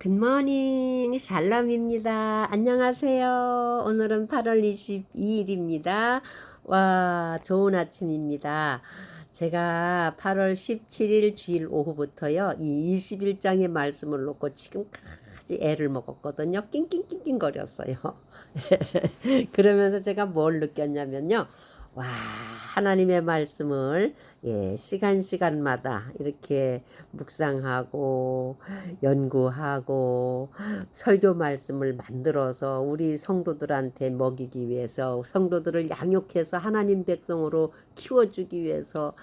굿모닝 샬롬입니다. 안녕하세요. 오늘은 8월 22일입니다. 와, 좋은 아침입니다. 제가 8월 17일 주일 오후부터요, 이 21장의 말씀을 놓고 지금까지 애를 먹었거든요. 낑낑낑낑 거렸어요. 그러면서 제가 뭘 느꼈냐면요. 와, 하나님의 말씀을 시간마다 이렇게 묵상하고 연구하고 설교 말씀을 만들어서 우리 성도들한테 먹이기 위해서 성도들을 양육해서 하나님 백성으로 키워주기 위해서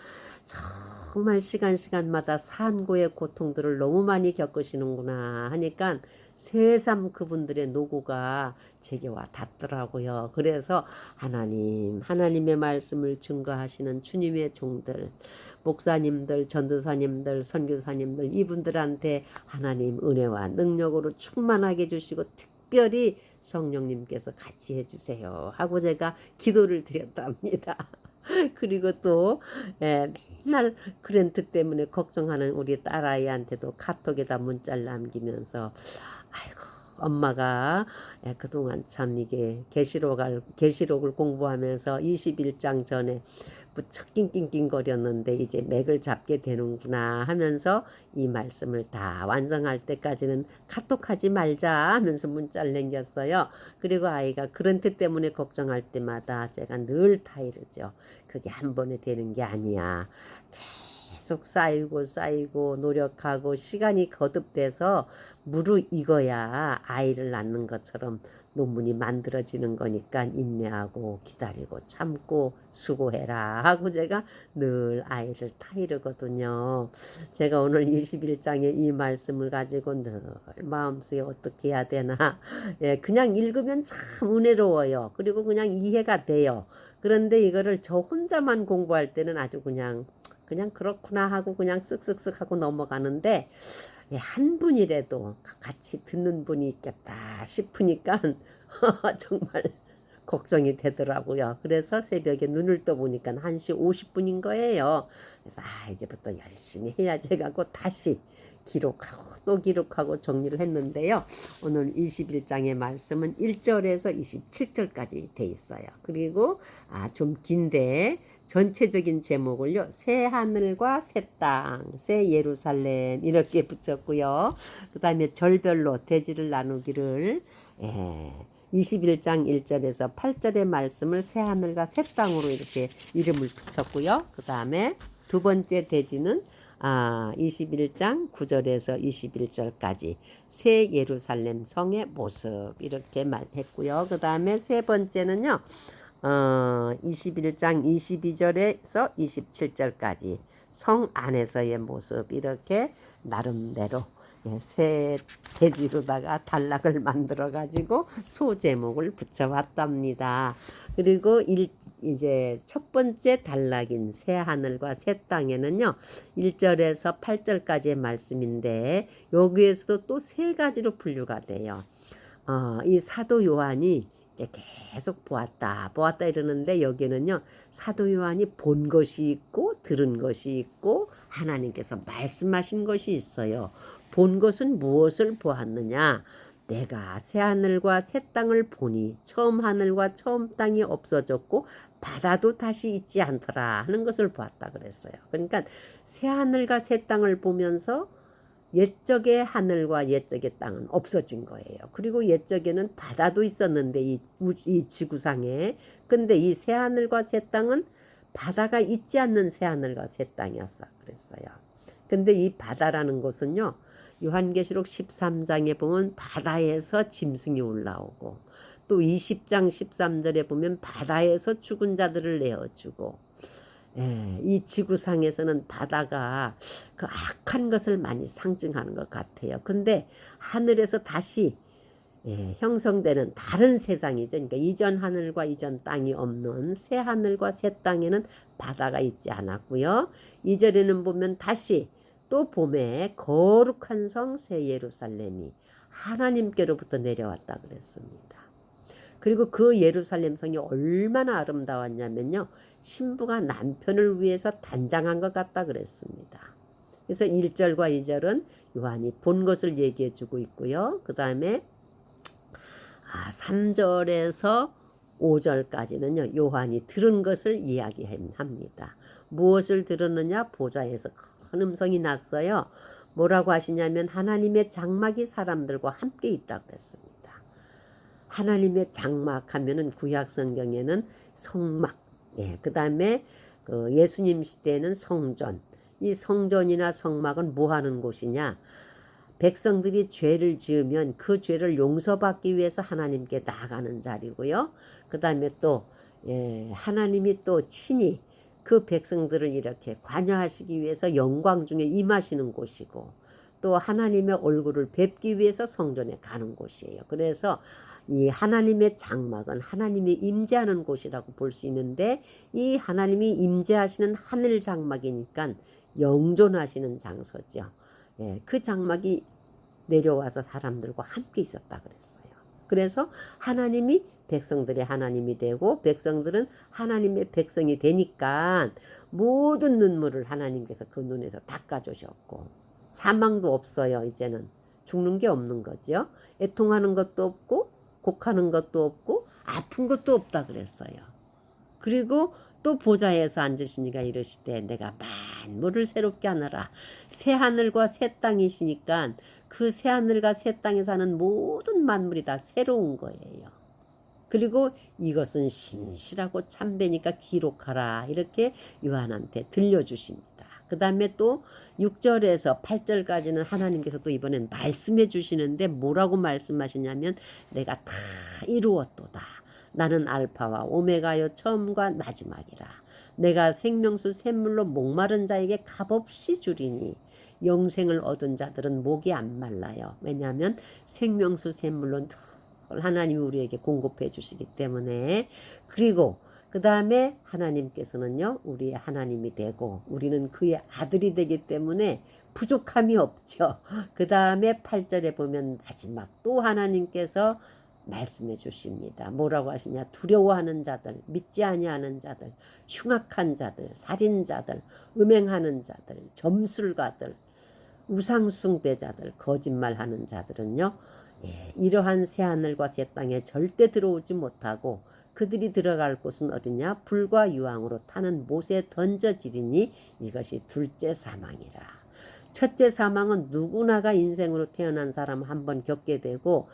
정말 시간마다 산고의 고통들을 너무 많이 겪으시는구나 하니까 새삼 그분들의 노고가 제게 와 닿더라고요. 그래서 하나님의 말씀을 증거하시는 주님의 종들, 목사님들, 전도사님들, 선교사님들 이분들한테 하나님 은혜와 능력으로 충만하게 해주시고 특별히 성령님께서 같이 해주세요 하고 제가 기도를 드렸답니다. 그리고 또 맨날 그랜트 때문에 걱정하는 우리 딸아이한테도 카톡에다 문자를 남기면서 아이고 엄마가 그동안 참 이게 계시록을 공부하면서 21장 전에 무척 낑낑낑거렸는데 이제 맥을 잡게 되는구나 하면서 이 말씀을 다 완성할 때까지는 카톡하지 말자 하면서 문자를 남겼어요. 그리고 아이가 그런트 때문에 걱정할 때마다 제가 늘 타이르죠. 그게 한 번에 되는 게 아니야. 계속 쌓이고 노력하고 시간이 거듭돼서 무르익어야 아이를 낳는 것처럼 논문이 만들어지는 거니까 인내하고 기다리고 참고 수고해라 하고 제가 늘 아이를 타이르거든요. 제가 오늘 21장의 이 말씀을 가지고 늘 마음속에 어떻게 해야 되나 그냥 읽으면 참 은혜로워요. 그리고 그냥 이해가 돼요. 그런데 이거를 저 혼자만 공부할 때는 아주 그냥 그렇구나 하고 그냥 쓱쓱쓱 하고 넘어가는데 한 분이라도 같이 듣는 분이 있겠다 싶으니까 정말 걱정이 되더라고요. 그래서 새벽에 눈을 떠보니까 1시 50분인 거예요. 그래서 이제부터 열심히 해야지 해갖고 다시 기록하고 또 기록하고 정리를 했는데요. 오늘 21장의 말씀은 1절에서 27절까지 돼 있어요. 그리고 좀 긴데 전체적인 제목을요. 새 하늘과 새 땅, 새 예루살렘 이렇게 붙였고요. 그 다음에 절별로 대지를 나누기를 21장 1절에서 8절의 말씀을 새 하늘과 새 땅으로 이렇게 이름을 붙였고요. 그 다음에 두 번째 대지는 21장 9절에서 21절까지 새 예루살렘 성의 모습 이렇게 말했고요. 그 다음에 세 번째는요. 21장 22절에서 27절까지 성 안에서의 모습 이렇게 나름대로 새 대지로다가 단락을 만들어 가지고 소제목을 붙여봤답니다. 그리고 이제 첫 번째 단락인 새 하늘과 새 땅에는요 1절에서 8절까지의 말씀인데 여기에서도 또 세 가지로 분류가 돼요. 이 사도 요한이 이제 계속 보았다 이러는데 여기는요 사도 요한이 본 것이 있고 들은 것이 있고 하나님께서 말씀하신 것이 있어요. 본 것은 무엇을 보았느냐? 내가 새 하늘과 새 땅을 보니 처음 하늘과 처음 땅이 없어졌고 바다도 다시 있지 않더라 하는 것을 보았다 그랬어요. 그러니까 새 하늘과 새 땅을 보면서 옛적의 하늘과 옛적의 땅은 없어진 거예요. 그리고 옛적에는 바다도 있었는데 이 지구상에 근데 이 새 하늘과 새 땅은 바다가 있지 않는 새 하늘과 새 땅이었어 그랬어요. 근데 이 바다라는 것은요 요한계시록 13장에 보면 바다에서 짐승이 올라오고 또 20장 13절에 보면 바다에서 죽은 자들을 내어주고 이 지구상에서는 바다가 그 악한 것을 많이 상징하는 것 같아요. 근데 하늘에서 다시 형성되는 다른 세상이죠. 그러니까 이전 하늘과 이전 땅이 없는 새 하늘과 새 땅에는 바다가 있지 않았고요. 2절에는 보면 다시 또 봄에 거룩한 성 새 예루살렘이 하나님께로부터 내려왔다 그랬습니다. 그리고 그 예루살렘 성이 얼마나 아름다웠냐면요. 신부가 남편을 위해서 단장한 것 같다 그랬습니다. 그래서 1절과 2절은 요한이 본 것을 얘기해 주고 있고요. 그 다음에 3절에서 5절까지는요. 요한이 들은 것을 이야기합니다. 무엇을 들었느냐? 보좌에서 큰 음성이 났어요. 뭐라고 하시냐면 하나님의 장막이 사람들과 함께 있다고 그랬습니다. 하나님의 장막 하면은 구약 성경에는 성막, 그 다음에 예수님 시대에는 성전. 이 성전이나 성막은 뭐 하는 곳이냐? 백성들이 죄를 지으면 그 죄를 용서받기 위해서 하나님께 나아가는 자리고요. 그 다음에 또 하나님이 또 친히 그 백성들을 이렇게 관여하시기 위해서 영광 중에 임하시는 곳이고, 또 하나님의 얼굴을 뵙기 위해서 성전에 가는 곳이에요. 그래서 이 하나님의 장막은 하나님이 임재하는 곳이라고 볼 수 있는데, 이 하나님이 임재하시는 하늘 장막이니까 영존하시는 장소죠. 그 장막이 내려와서 사람들과 함께 있었다 그랬어요. 그래서 하나님이 백성들의 하나님이 되고 백성들은 하나님의 백성이 되니까 모든 눈물을 하나님께서 그 눈에서 닦아주셨고, 사망도 없어요. 이제는 죽는 게 없는 거죠. 애통하는 것도 없고 곡하는 것도 없고 아픈 것도 없다 그랬어요. 그리고 또 보좌에서 앉으시니까 이르시되 내가 만물을 새롭게 하노라. 새 하늘과 새 땅이시니까 그 새 하늘과 새 땅에 사는 모든 만물이 다 새로운 거예요. 그리고 이것은 신실하고 참되니까 기록하라. 이렇게 요한한테 들려주십니다. 그 다음에 또 6절에서 8절까지는 하나님께서 또 이번엔 말씀해 주시는데 뭐라고 말씀하시냐면 내가 다 이루었도다. 나는 알파와 오메가요 처음과 마지막이라. 내가 생명수 샘물로 목마른 자에게 값없이 주리니 영생을 얻은 자들은 목이 안 말라요. 왜냐하면 생명수 샘물로 늘 하나님이 우리에게 공급해 주시기 때문에. 그리고 그 다음에 하나님께서는요 우리의 하나님이 되고 우리는 그의 아들이 되기 때문에 부족함이 없죠. 그 다음에 8절에 보면 마지막 또 하나님께서 말씀해 주십니다. 뭐라고 하시냐? 두려워하는 자들, 믿지 아니하는 자들, 흉악한 자들, 살인자들, 음행하는 자들, 점술가들, 우상숭배자들, 거짓말하는 자들은요 이러한 새하늘과 새 땅에 절대 들어오지 못하고 그들이 들어갈 곳은 어디냐? 불과 유황으로 타는 못에 던져지리니 이것이 둘째 사망이라. 첫째 사망은 누구나가 인생으로 태어난 사람 한 번 겪게 되고,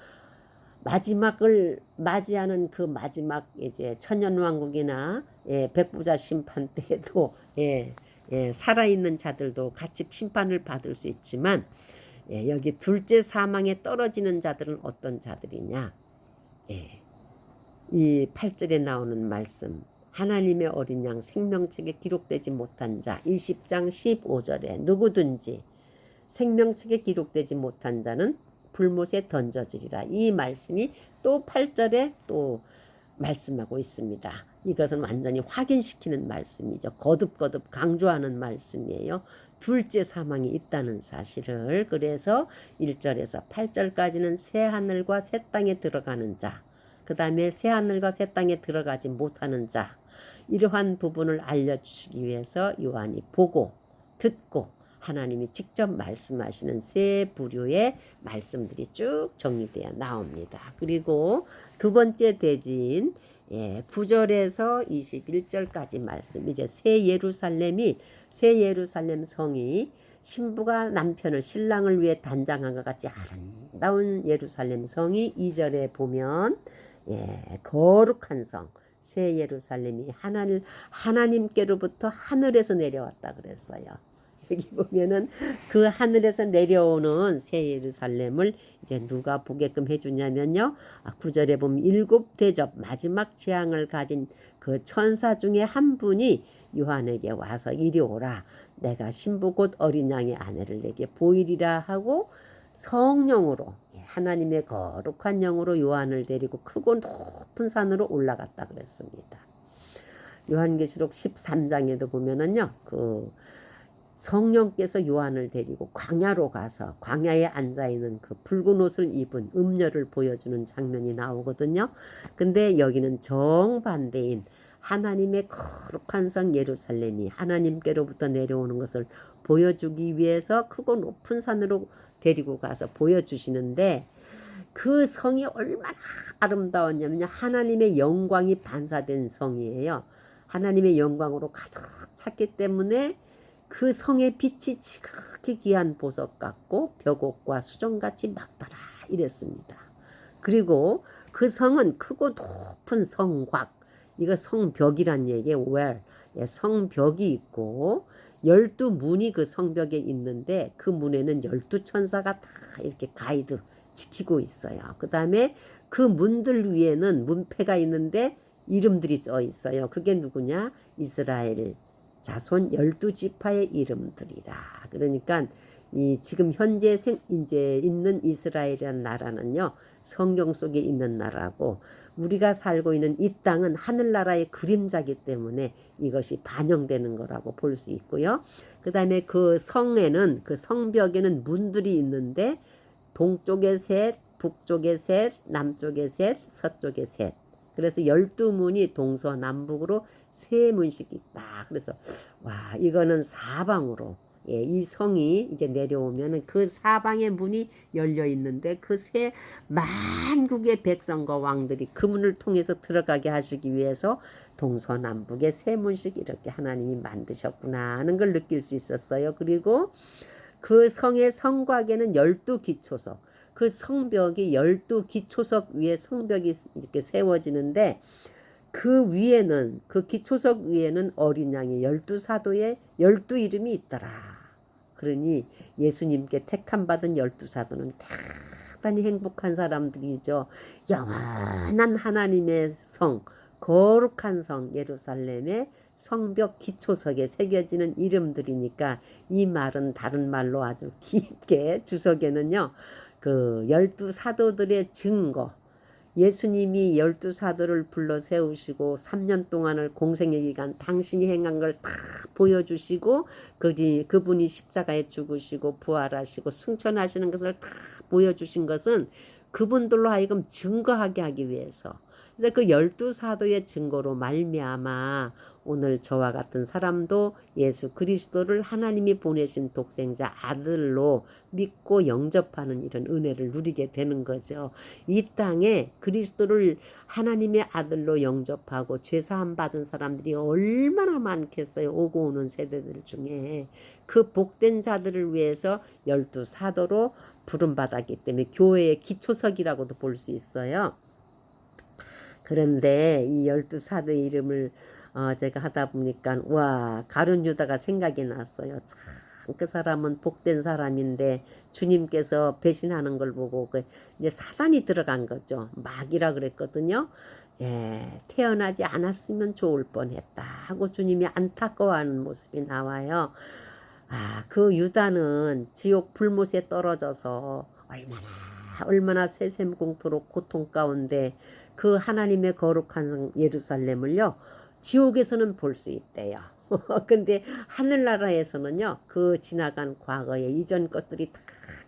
마지막을 맞이하는 그 마지막 이제 천년왕국이나 백부자 심판 때에도 살아있는 자들도 같이 심판을 받을 수 있지만, 여기 둘째 사망에 떨어지는 자들은 어떤 자들이냐? 이 8절에 나오는 말씀, 하나님의 어린 양 생명책에 기록되지 못한 자, 20장 15절에 누구든지 생명책에 기록되지 못한 자는 불못에 던져지리라. 이 말씀이 또 8절에 또 말씀하고 있습니다. 이것은 완전히 확인시키는 말씀이죠. 거듭거듭 강조하는 말씀이에요. 둘째 사망이 있다는 사실을. 그래서 1절에서 8절까지는 새 하늘과 새 땅에 들어가는 자, 그 다음에 새 하늘과 새 땅에 들어가지 못하는 자, 이러한 부분을 알려주시기 위해서 요한이 보고 듣고 하나님이 직접 말씀하시는 세 부류의 말씀들이 쭉 정리되어 나옵니다. 그리고 두 번째 대진 9절에서 21절까지 말씀, 이제 새 예루살렘 성이 신부가 남편을 신랑을 위해 단장한 것 같이 아름다운 예루살렘 성이 2절에 보면 거룩한 성, 새 예루살렘이 하나님께로부터 하늘에서 내려왔다 그랬어요. 여기 보면은 그 하늘에서 내려오는 새 예루살렘을 이제 누가 보게끔 해주냐면요. 9절에 보면 일곱 대접 마지막 재앙을 가진 그 천사 중에 한 분이 요한에게 와서 이리 오라. 내가 신부 곧 어린 양의 아내를 내게 보이리라 하고 성령으로 하나님의 거룩한 영으로 요한을 데리고 크고 높은 산으로 올라갔다 그랬습니다. 요한계시록 13장에도 보면은요. 그 성령께서 요한을 데리고 광야로 가서 광야에 앉아있는 그 붉은 옷을 입은 음녀를 보여주는 장면이 나오거든요. 근데 여기는 정반대인 하나님의 거룩한 성 예루살렘이 하나님께로부터 내려오는 것을 보여주기 위해서 크고 높은 산으로 데리고 가서 보여주시는데, 그 성이 얼마나 아름다웠냐면 하나님의 영광이 반사된 성이에요. 하나님의 영광으로 가득 찼기 때문에 그 성의 빛이 지극히 귀한 보석 같고 벽옥과 수정같이 막더라 이랬습니다. 그리고 그 성은 크고 높은 성곽, 이거 성벽이란 얘기예요. 성벽이 있고 12문이 그 성벽에 있는데 그 문에는 12천사가 다 이렇게 가이드 지키고 있어요. 그 다음에 그 문들 위에는 문패가 있는데 이름들이 써 있어요. 그게 누구냐? 이스라엘 자손 12지파의 이름들이라. 그러니까 이 지금 현재 이제 있는 이스라엘이라는 나라는요, 성경 속에 있는 나라고, 우리가 살고 있는 이 땅은 하늘나라의 그림자기 때문에 이것이 반영되는 거라고 볼 수 있고요. 그 다음에 그 성에는, 그 성벽에는 문들이 있는데 동쪽에 셋, 북쪽에 셋, 남쪽에 셋, 서쪽에 셋. 그래서 12문이 동서남북으로 3문씩 있다. 그래서 와, 이거는 사방으로, 이 성이 이제 내려오면은 그 사방의 문이 열려 있는데 그 세 만국의 백성과 왕들이 그 문을 통해서 들어가게 하시기 위해서 동서남북에 3문씩 이렇게 하나님이 만드셨구나 하는 걸 느낄 수 있었어요. 그리고 그 성의 성곽에는 12기초석, 그 성벽이 12기초석 위에 성벽이 이렇게 세워지는데, 그 위에는, 그 기초석 위에는 어린 양의 12사도의 12이름이 있더라. 그러니 예수님께 택함 받은 12사도는 대단히 행복한 사람들이죠. 영원한 하나님의 성, 거룩한 성 예루살렘의 성벽 기초석에 새겨지는 이름들이니까 이 말은 다른 말로 아주 깊게 주석에는요, 그 12사도들의 증거, 예수님이 12사도를 불러 세우시고 3년 동안을 공생의 기간 당신이 행한 걸 다 보여주시고, 그분이 십자가에 죽으시고 부활하시고 승천하시는 것을 다 보여주신 것은 그분들로 하여금 증거하게 하기 위해서. 그래서 그 12사도의 증거로 말미암아 오늘 저와 같은 사람도 예수 그리스도를 하나님이 보내신 독생자 아들로 믿고 영접하는 이런 은혜를 누리게 되는 거죠. 이 땅에 그리스도를 하나님의 아들로 영접하고 죄사함 받은 사람들이 얼마나 많겠어요. 오고 오는 세대들 중에. 그 복된 자들을 위해서 12사도로 부름받았기 때문에 교회의 기초석이라고도 볼 수 있어요. 그런데 이 12사도의 이름을 제가 하다 보니까 와, 가룟 유다가 생각이 났어요. 참 그 사람은 복된 사람인데 주님께서 배신하는 걸 보고 이제 사단이 들어간 거죠. 마귀라 그랬거든요. 태어나지 않았으면 좋을 뻔했다 하고 주님이 안타까워하는 모습이 나와요. 그 유다는 지옥 불못에 떨어져서 얼마나 세샘공포로 고통 가운데 그 하나님의 거룩한 성 예루살렘을요, 지옥에서는 볼 수 있대요. 근데 하늘나라에서는요, 그 지나간 과거의 이전 것들이 다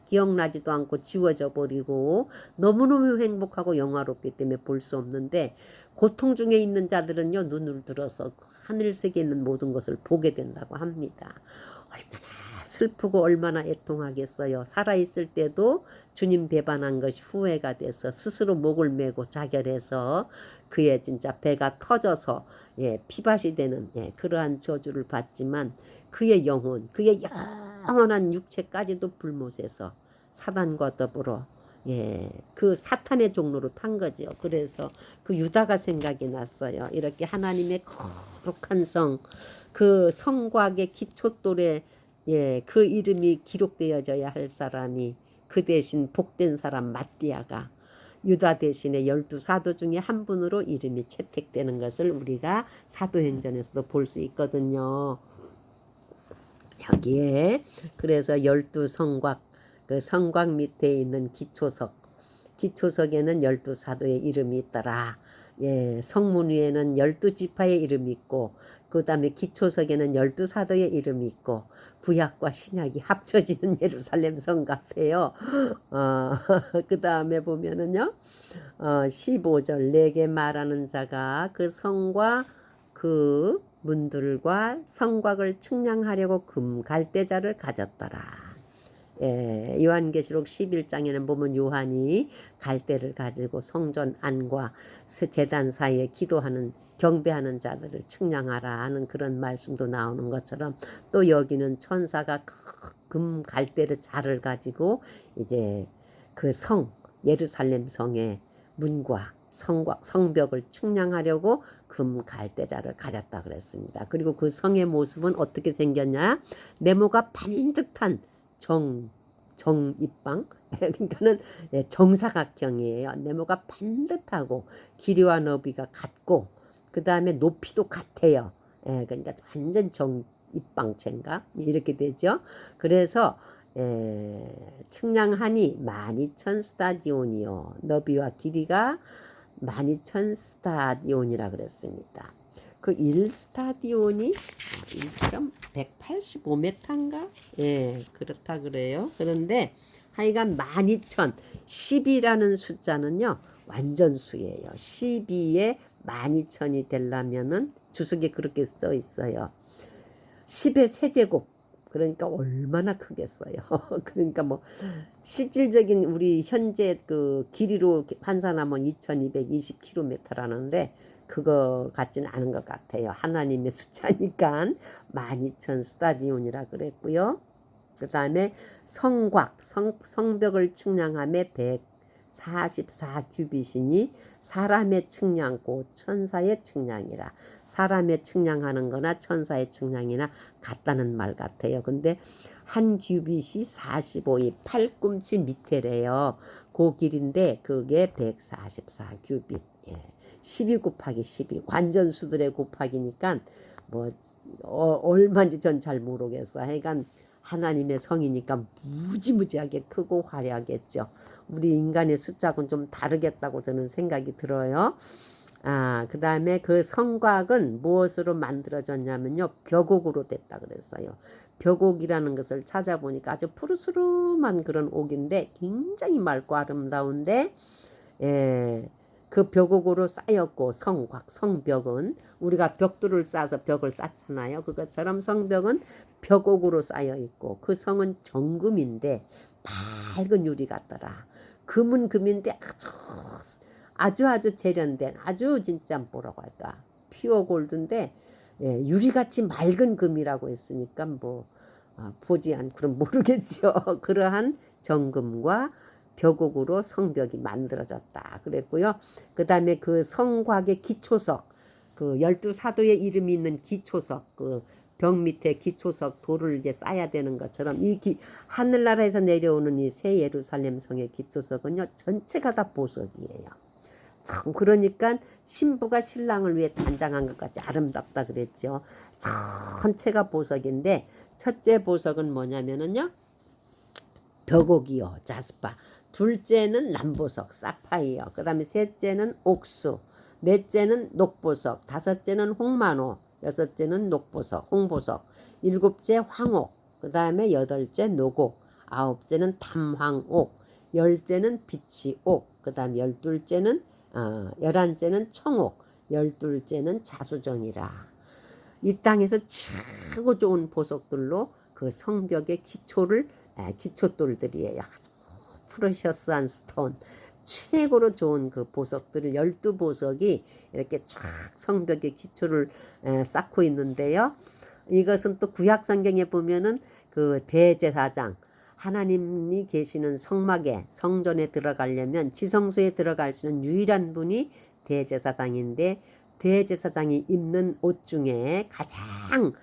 기억나지도 않고 지워져 버리고 너무너무 행복하고 영화롭기 때문에 볼 수 없는데, 고통 중에 있는 자들은요, 눈을 들어서 하늘 세계에 있는 모든 것을 보게 된다고 합니다. 얼마나 슬프고 얼마나 애통하겠어요. 살아있을 때도 주님 배반한 것이 후회가 돼서 스스로 목을 메고 자결해서 그의 진짜 배가 터져서 피밭이 되는 그러한 저주를 받지만, 그의 영혼, 그의 영원한 육체까지도 불못에서 사단과 더불어 그 사탄의 종로로 탄 거죠. 그래서 그 유다가 생각이 났어요. 이렇게 하나님의 거룩한 성, 그 성곽의 기초돌에 그 이름이 기록되어져야 할 사람이 그 대신 복된 사람 마띠아가 유다 대신에 12사도 중에 한 분으로 이름이 채택되는 것을 우리가 사도행전에서도 볼 수 있거든요. 여기에 그래서 12성곽, 그 성곽 밑에 있는 기초석에는 12사도의 이름이 있더라. 성문 위에는 12지파의 이름이 있고, 그 다음에 기초석에는 12사도의 이름이 있고, 구약과 신약이 합쳐지는 예루살렘 성 같아요. 그 다음에 보면은요, 15절 내게 말하는 자가 그 성과 그 문들과 성곽을 측량하려고 금갈대자를 가졌더라. 예, 요한계시록 11장에는 보면 요한이 갈대를 가지고 성전 안과 제단 사이에 기도하는 경배하는 자들을 측량하라 하는 그런 말씀도 나오는 것처럼, 또 여기는 천사가 금 갈대를 자를 가지고 이제 그 예루살렘 성의 문과 성벽을 측량하려고 금 갈대자를 가졌다 그랬습니다. 그리고 그 성의 모습은 어떻게 생겼냐? 네모가 반듯한 정입방 그러니까는 정사각형이에요. 네모가 반듯하고 길이와 너비가 같고 그 다음에 높이도 같아요. 그러니까 완전 정입방체인가 이렇게 되죠. 그래서 측량하니 12,000스타디온이요 너비와 길이가 12,000스타디온이라 그랬습니다. 그 1스타디온이 1.185m인가? 예, 그렇다 그래요. 그런데 하여간 12,000, 10이라는 숫자는요, 완전수예요. 12에 12,000이 되려면은 주석에 그렇게 써 있어요. 10의 세제곱. 그러니까 얼마나 크겠어요. 그러니까 뭐 실질적인 우리 현재 그 길이로 환산하면 2220km라는데 그거 같지는 않은 것 같아요. 하나님의 숫자니까 12,000스타디온이라 그랬고요. 그 다음에 성벽을 측량함에 144규빗이니 사람의 측량고 천사의 측량이라. 사람의 측량하는 거나 천사의 측량이나 같다는 말 같아요. 근데 한 규빗이 45이 팔꿈치 밑에래요. 그 길인데 그게 144규빗. 12 곱하기 12 관전수들의 곱하기니까 뭐 얼마인지 전 잘 모르겠어요. 하여간 하나님의 성이니까 무지무지하게 크고 화려하겠죠. 우리 인간의 숫자하고는 좀 다르겠다고 저는 생각이 들어요. 그 다음에 그 성곽은 무엇으로 만들어졌냐면요, 벽옥으로 됐다 그랬어요. 벽옥이라는 것을 찾아보니까 아주 푸르스름한 그런 옥인데 굉장히 맑고 아름다운데, 그 벽옥으로 쌓였고, 성벽은 우리가 벽돌을 쌓아서 벽을 쌓잖아요. 그것처럼 성벽은 벽옥으로 쌓여 있고, 그 성은 정금인데 밝은 유리 같더라. 금은 금인데 아주 세련된, 아주 진짜 뭐라고 할까, 퓨어 골드인데 유리같이 맑은 금이라고 했으니까 뭐 보지 않고는 모르겠죠. 그러한 정금과 벽옥으로 성벽이 만들어졌다 그랬고요. 그 다음에 그 성곽의 기초석, 그 12사도의 이름이 있는 기초석, 그 벽 밑에 기초석 돌을 이제 쌓아야 되는 것처럼 하늘나라에서 내려오는 이 새 예루살렘 성의 기초석은요, 전체가 다 보석이에요. 참, 그러니까 신부가 신랑을 위해 단장한 것 같이 아름답다 그랬죠. 전체가 보석인데 첫째 보석은 뭐냐면은요, 벽옥이요, 자스파. 둘째는 남보석, 사파이어. 그 다음에 셋째는 옥수. 넷째는 녹보석. 다섯째는 홍만호. 여섯째는 녹보석, 홍보석. 일곱째 황옥. 그 다음에 여덟째 노곡. 아홉째는 담황옥. 열째는 비치옥. 그 다음 열한째는 청옥. 열둘째는 자수정이라. 이 땅에서 최고 좋은 보석들로 그 성벽의 기초돌들이에요. 프레셔스한 스톤, 최고로 좋은 그 보석들을 12보석이 이렇게 쫙 성벽의 기초를 쌓고 있는데요. 이것은 또 구약 성경에 보면은 그 대제사장, 하나님이 계시는 성막에, 성전에 들어가려면 지성소에 들어갈 수 있는 유일한 분이 대제사장인데, 대제사장이 입는 옷 중에 가장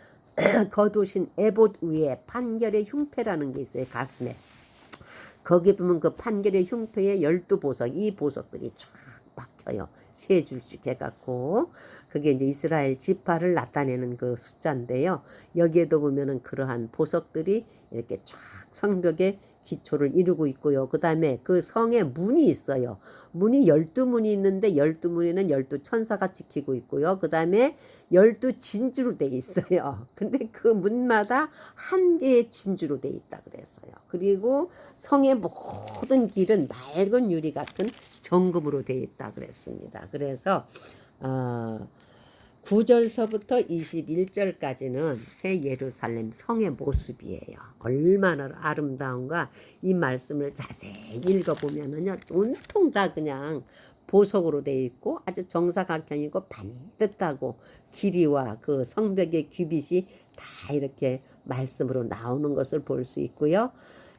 거두신 에봇 위에 판결의 흉패라는 게 있어요. 가슴에. 거기 보면 그 판결의 흉패에 12보석, 이 보석들이 쫙 박혀요. 세 줄씩 해갖고. 그게 이제 이스라엘 지파를 나타내는 그 숫자인데요. 여기에도 보면은 그러한 보석들이 이렇게 쫙 성벽의 기초를 이루고 있고요. 그 다음에 그 성에 문이 있어요. 문이 12문이 있는데 12문에는 12천사가 지키고 있고요. 그 다음에 12진주로 돼 있어요. 근데 그 문마다 한 개의 진주로 돼 있다 그랬어요. 그리고 성의 모든 길은 맑은 유리 같은 정금으로 돼 있다 그랬습니다. 그래서 9절서부터 21절까지는 새 예루살렘 성의 모습이에요. 얼마나 아름다운가. 이 말씀을 자세히 읽어보면은요, 온통 다 그냥 보석으로 되어 있고 아주 정사각형이고 반듯하고 길이와 그 성벽의 규빗이 다 이렇게 말씀으로 나오는 것을 볼 수 있고요.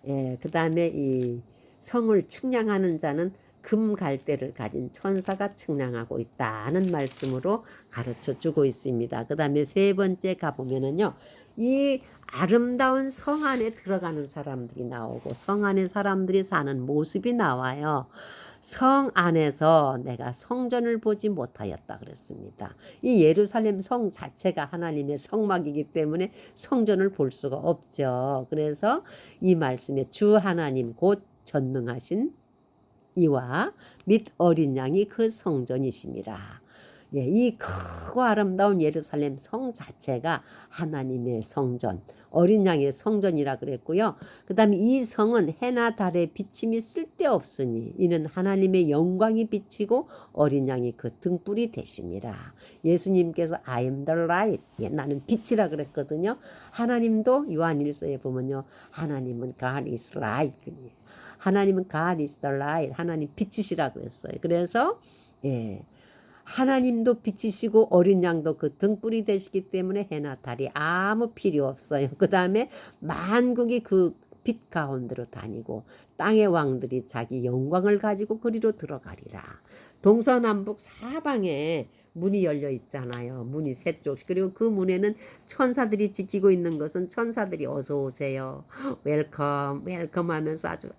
예, 그 다음에 이 성을 측량하는 자는 금 갈대를 가진 천사가 측량하고 있다는 말씀으로 가르쳐 주고 있습니다. 그 다음에 세 번째 가보면은요, 이 아름다운 성 안에 들어가는 사람들이 나오고 성 안에 사람들이 사는 모습이 나와요. 성 안에서 내가 성전을 보지 못하였다 그랬습니다. 이 예루살렘 성 자체가 하나님의 성막이기 때문에 성전을 볼 수가 없죠. 그래서 이 말씀에 주 하나님 곧 전능하신 이와 및 어린 양이 그 성전이심이라. 예, 이 크고 아름다운 예루살렘 성 자체가 하나님의 성전, 어린 양의 성전이라 그랬고요. 그 다음에 이 성은 해나 달의 비침이 쓸데없으니 이는 하나님의 영광이 비치고 어린 양이 그 등불이 되심이라. 예수님께서 I am the light, 예, 나는 빛이라 그랬거든요. 하나님도 요한일서에 보면요, 하나님은 God is light, 하나님은 God is the light, 하나님 빛이시라 그랬어요. 그래서 예, 하나님도 빛이시고 어린 양도 그 등불이 되시기 때문에 해나 달이 아무 필요 없어요. 그 다음에 만국이 그 빛 가운데로 다니고 땅의 왕들이 자기 영광을 가지고 그리로 들어가리라. 동서남북 사방에 문이 열려 있잖아요. 문이 세 쪽. 그리고 그 문에는 천사들이 지키고 있는 것은 천사들이 어서 오세요, 웰컴 웰컴 하면서 아주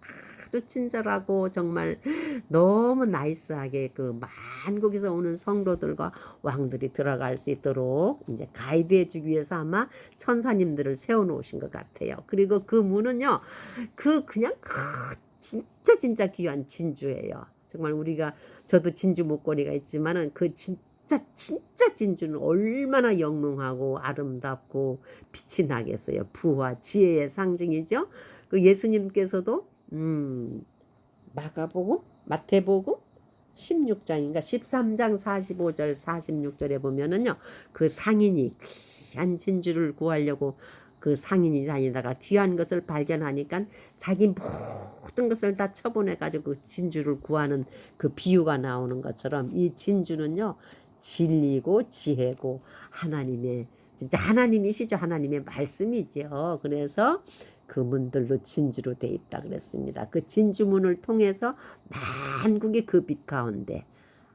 친절하고 정말 너무 나이스하게 그 만국에서 오는 성도들과 왕들이 들어갈 수 있도록 이제 가이드해 주기 위해서 아마 천사님들을 세워 놓으신 것 같아요. 그리고 그 문은요, 그냥 진짜 귀한 진주예요. 정말 우리가, 저도 진주 목걸이가 있지만은 그 진짜 진주는 얼마나 영롱하고 아름답고 빛이 나겠어요. 부와 지혜의 상징이죠. 그 예수님께서도 마가복음, 마태복음 16장인가 13장 45절 46절에 보면은요, 그 상인이 귀한 진주를 구하려고 그 상인이 다니다가 귀한 것을 발견하니까 자기 모든 것을 다 처분해 가지고 그 진주를 구하는 그 비유가 나오는 것처럼 이 진주는요, 진리고 지혜고 하나님의, 진짜 하나님이시죠. 하나님의 말씀이죠. 그래서 그 문들로 진주로 돼 있다 그랬습니다. 그 진주문을 통해서 만국의 그 빛 가운데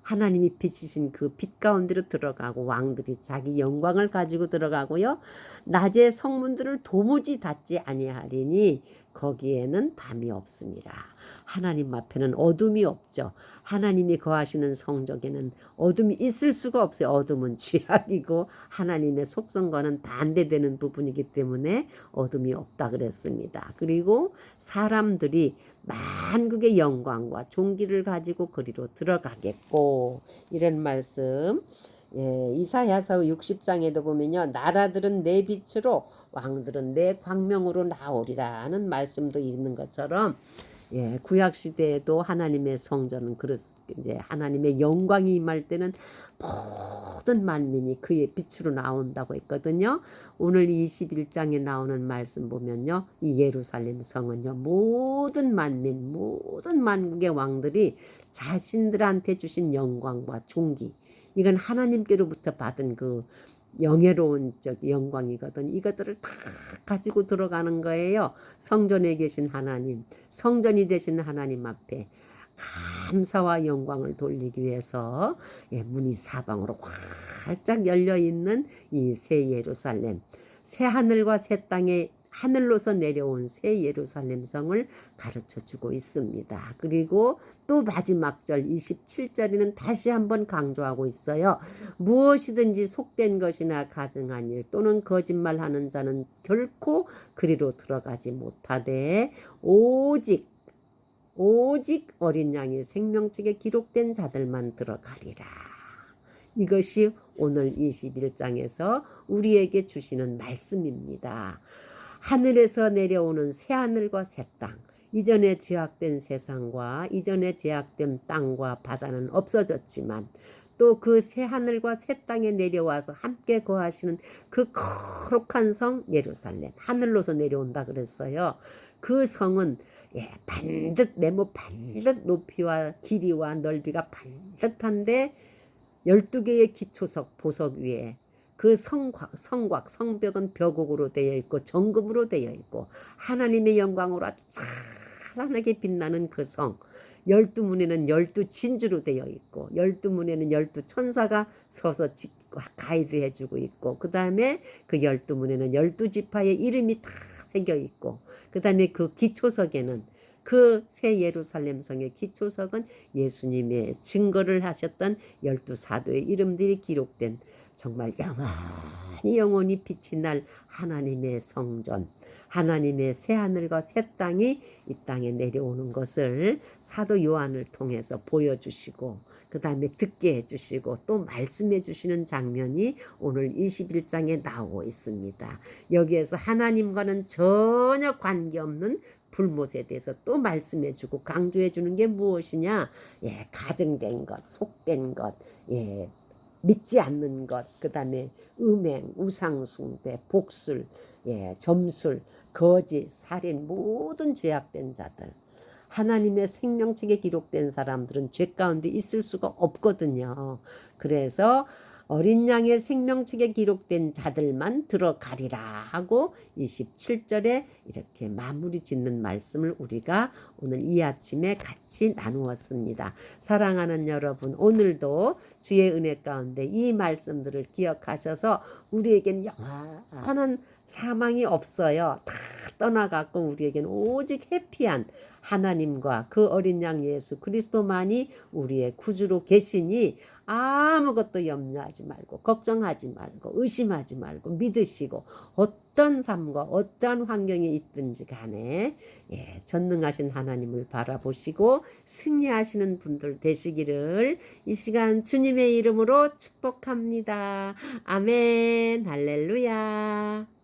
하나님이 비치신 그 빛 가운데로 들어가고 왕들이 자기 영광을 가지고 들어가고요. 낮에 성문들을 도무지 닫지 아니하리니 거기에는 밤이 없습니다. 하나님 앞에는 어둠이 없죠. 하나님이 거하시는 성적에는 어둠이 있을 수가 없어요. 어둠은 죄악이고 하나님의 속성과는 반대되는 부분이기 때문에 어둠이 없다 그랬습니다. 그리고 사람들이 만국의 영광과 존귀를 가지고 그리로 들어가겠고, 이런 말씀. 예, 이사야서 60장에도 보면요, 나라들은 내 빛으로 왕들은 내 광명으로 나오리라는 말씀도 있는 것처럼, 예, 구약 시대에도 하나님의 성전은 이제 하나님의 영광이 임할 때는 모든 만민이 그의 빛으로 나온다고 했거든요. 오늘 21장에 나오는 말씀 보면요, 이 예루살렘 성은요, 모든 만민, 모든 만국의 왕들이 자신들한테 주신 영광과 존귀, 이건 하나님께로부터 받은 그 영예로운 영광이거든. 이것들을 다 가지고 들어가는 거예요. 성전에 계신 하나님, 성전이 되신 하나님 앞에 감사와 영광을 돌리기 위해서, 예, 문이 사방으로 활짝 열려 있는 이 새 예루살렘, 새 하늘과 새 땅에 하늘로서 내려온 새 예루살렘 성을 가르쳐 주고 있습니다. 그리고 또 마지막 절 27절에는 다시 한번 강조하고 있어요. 무엇이든지 속된 것이나 가증한 일 또는 거짓말하는 자는 결코 그리로 들어가지 못하되 오직 어린 양의 생명책에 기록된 자들만 들어가리라. 이것이 오늘 21장에서 우리에게 주시는 말씀입니다. 하늘에서 내려오는 새하늘과 새 땅, 이전에 제약된 세상과 이전에 제약된 땅과 바다는 없어졌지만 또 그 새 하늘과 새 땅에 내려와서 함께 거하시는 그 거룩한 성 예루살렘, 하늘로서 내려온다 그랬어요. 그 성은 반듯 네모 반듯 높이와 길이와 넓이가 반듯한데 12개의 기초석 보석 위에 그 성곽 성벽은 벽옥으로 되어 있고 정금으로 되어 있고 하나님의 영광으로 아주 찬란하게 빛나는 그 성. 12문에는 12진주로 되어 있고 12문에는 12천사가 서서 가이드해 주고 있고 그 다음에 그 12문에는 12지파의 이름이 다 새겨 있고 그 다음에 그 기초석에는 그 새 예루살렘 성의 기초석은 예수님의 증거를 하셨던 12사도의 이름들이 기록된 정말 영원히 빛이 날 하나님의 성전, 하나님의 새 하늘과 새 땅이 이 땅에 내려오는 것을 사도 요한을 통해서 보여주시고 그 다음에 듣게 해주시고 또 말씀해 주시는 장면이 오늘 21장에 나오고 있습니다. 여기에서 하나님과는 전혀 관계없는 불못에 대해서 또 말씀해 주고 강조해 주는 게 무엇이냐? 가증된 것, 속된 것, 믿지 않는 것, 그 다음에 음행, 우상숭배, 복술, 점술, 거짓, 살인, 모든 죄악된 자들. 하나님의 생명책에 기록된 사람들은 죄 가운데 있을 수가 없거든요. 그래서 어린 양의 생명책에 기록된 자들만 들어가리라 하고 27절에 이렇게 마무리 짓는 말씀을 우리가 오늘 이 아침에 같이 나누었습니다. 사랑하는 여러분, 오늘도 주의 은혜 가운데 이 말씀들을 기억하셔서 우리에겐 영원한 사망이 없어요. 다 떠나갔고 우리에겐 오직 해피한 하나님과 그 어린 양 예수 그리스도만이 우리의 구주로 계시니 아무것도 염려하지 말고 걱정하지 말고 의심하지 말고 믿으시고 어떤 삶과 어떤 환경이 있든지 간에 전능하신 하나님을 바라보시고 승리하시는 분들 되시기를 이 시간 주님의 이름으로 축복합니다. 아멘. 할렐루야.